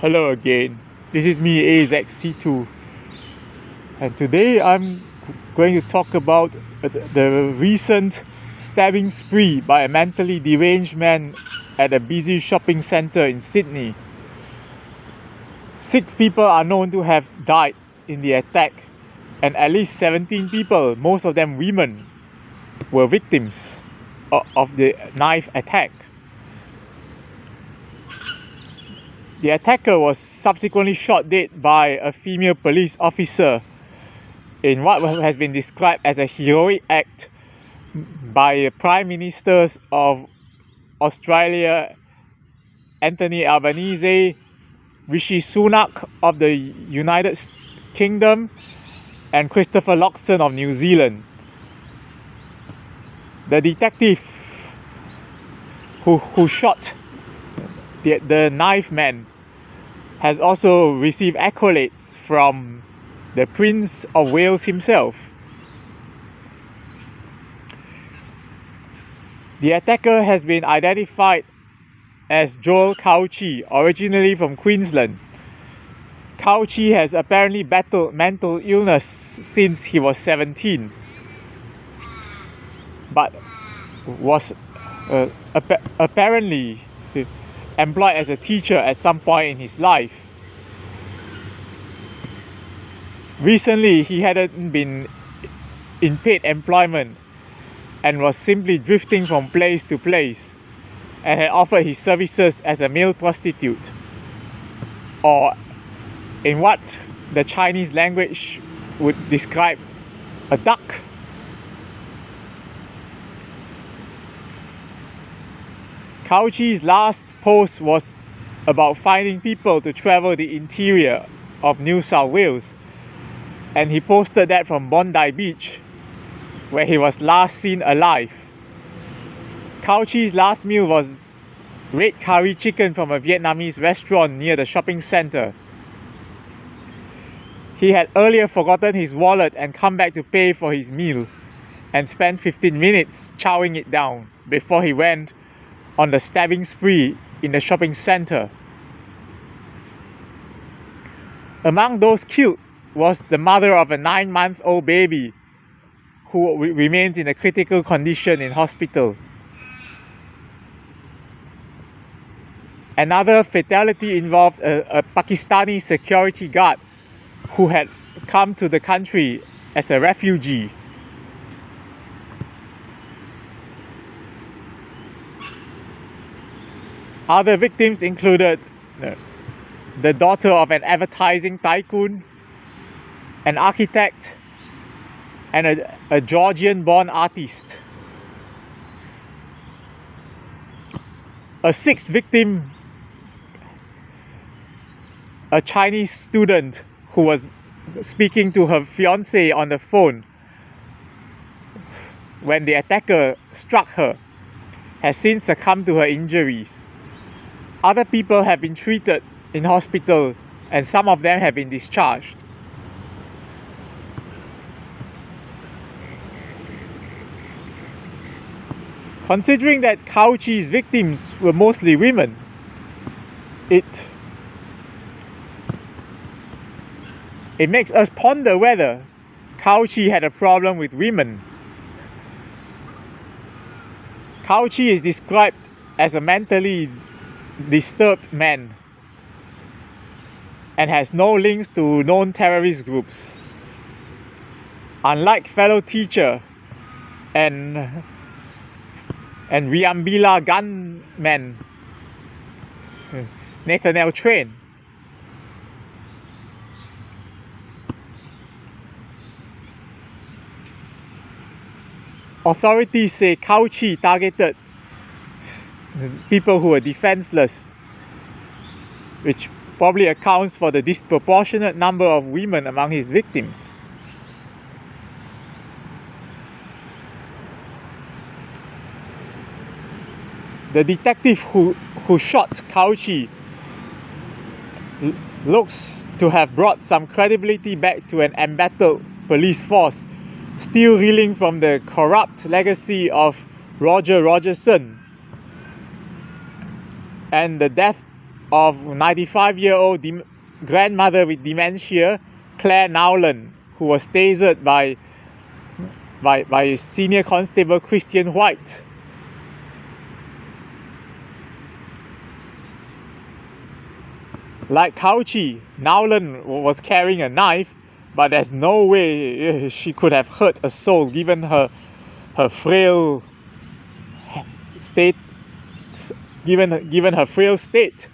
Hello again, this is me AZC2, and today I'm going to talk about the recent stabbing spree by a mentally deranged man at a busy shopping centre in Sydney. 6 people are known to have died in the attack, and at least 17 people, most of them women, were victims of the knife attack. The attacker was subsequently shot dead by a female police officer in what has been described as a heroic act by Prime Ministers of Australia Anthony Albanese, Rishi Sunak of the United Kingdom, and Christopher Luxon of New Zealand. The detective who shot the knife man has also received accolades from the Prince of Wales himself. The attacker has been identified as Joel Cauci, originally from Queensland. Cauci has apparently battled mental illness since he was 17, but was apparently employed as a teacher at some point in his life. Recently, he hadn't been in paid employment and was simply drifting from place to place, and had offered his services as a male prostitute, or in what the Chinese language would describe, a duck. Cauci's last post was about finding people to travel the interior of New South Wales, and he posted that from Bondi Beach, where he was last seen alive. Cauci's last meal was red curry chicken from a Vietnamese restaurant near the shopping centre. He had earlier forgotten his wallet and come back to pay for his meal, and spent 15 minutes chowing it down before he went on the stabbing spree in the shopping centre. Among those killed was the mother of a 9-month-old baby who remains in a critical condition in hospital. Another fatality involved a Pakistani security guard who had come to the country as a refugee. Other victims included the daughter of an advertising tycoon, an architect, and a Georgian-born artist. A 6th victim, a Chinese student who was speaking to her fiancé on the phone when the attacker struck her, has since succumbed to her injuries. Other people have been treated in hospital, and some of them have been discharged. Considering that Cauci's victims were mostly women, it makes us ponder whether Cauci had a problem with women. Cauci is described as a mentally disturbed man and has no links to known terrorist groups. Unlike fellow teacher and Riambila gunman Nathaniel Train, authorities say Cauci targeted people who were defenseless, which probably accounts for the disproportionate number of women among his victims. The detective who shot Cauci looks to have brought some credibility back to an embattled police force, still reeling from the corrupt legacy of Roger Rogerson and the death of 95-year-old grandmother with dementia, Claire Nowland, who was tasered by Senior Constable Christian White. Like Cauci, Nowland was carrying a knife, but there's no way she could have hurt a soul given her frail state, given her frail state,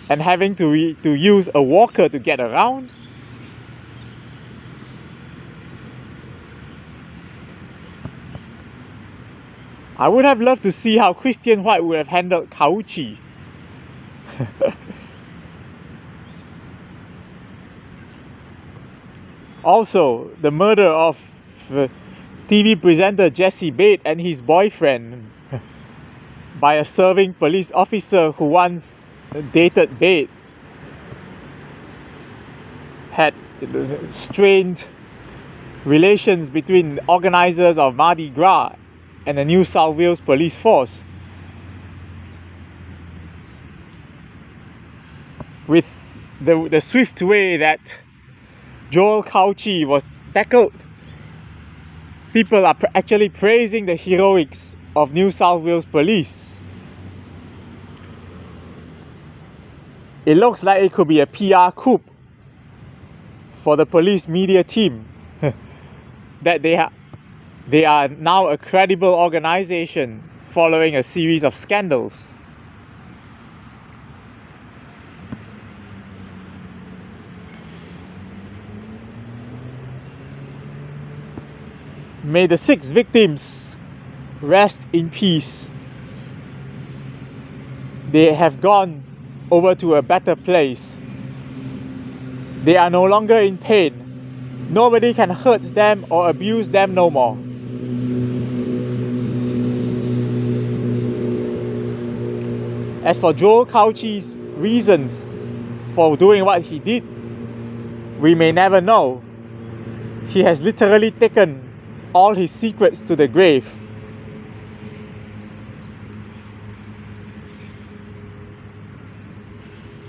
and having to use a walker to get around. I would have loved to see how Christian White would have handled Cauci. Also, the murder of TV presenter Jesse Bate and his boyfriend by a serving police officer who once dated Bate had strained relations between organizers of Mardi Gras and the New South Wales police force. With the swift way that Joel Cauci was tackled, people are actually praising the heroics of New South Wales police. It looks like it could be a PR coup for the police media team that they are now a credible organization following a series of scandals. May the 6 victims rest in peace. They have gone over to a better place. They are no longer in pain. Nobody can hurt them or abuse them no more. As for Joel Cauci's reasons for doing what he did, we may never know. He has literally taken all his secrets to the grave.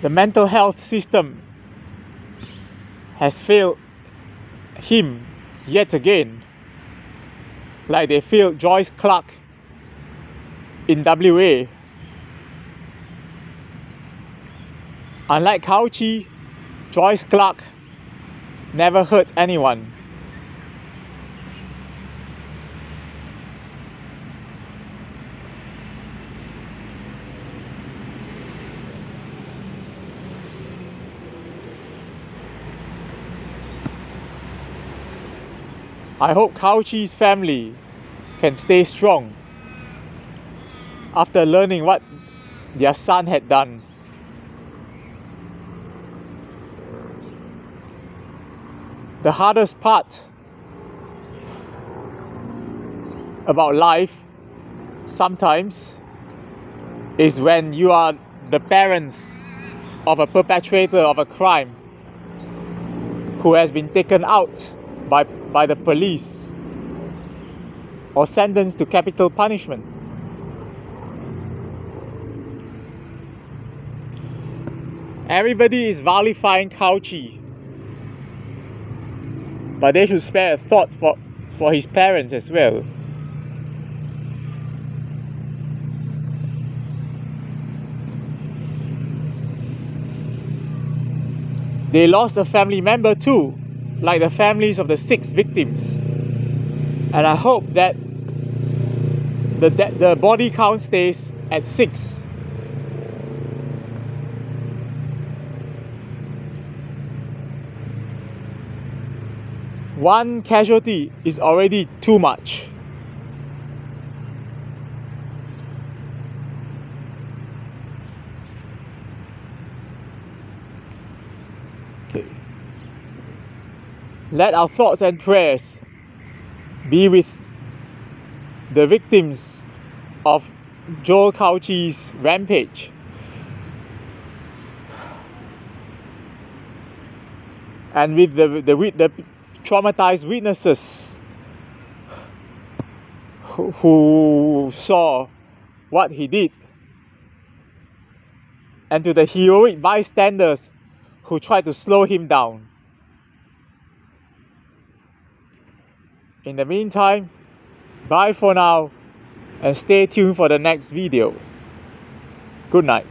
The mental health system has failed him yet again, like they failed Joyce Clark in WA. Unlike Cauci, Joyce Clark never hurt anyone. I hope Cauci's family can stay strong after learning what their son had done. The hardest part about life sometimes is when you are the parents of a perpetrator of a crime who has been taken out by the police or sentenced to capital punishment. Everybody is vilifying Cauci, but they should spare a thought for his parents as well. They lost a family member too, like the families of the 6 victims. And I hope that the body count stays at 6. One casualty is already too much. Okay. Let our thoughts and prayers be with the victims of Joel Cauci's rampage. And with the traumatized witnesses who saw what he did. and to the heroic bystanders who tried to slow him down. In the meantime, bye for now and stay tuned for the next video. Good night.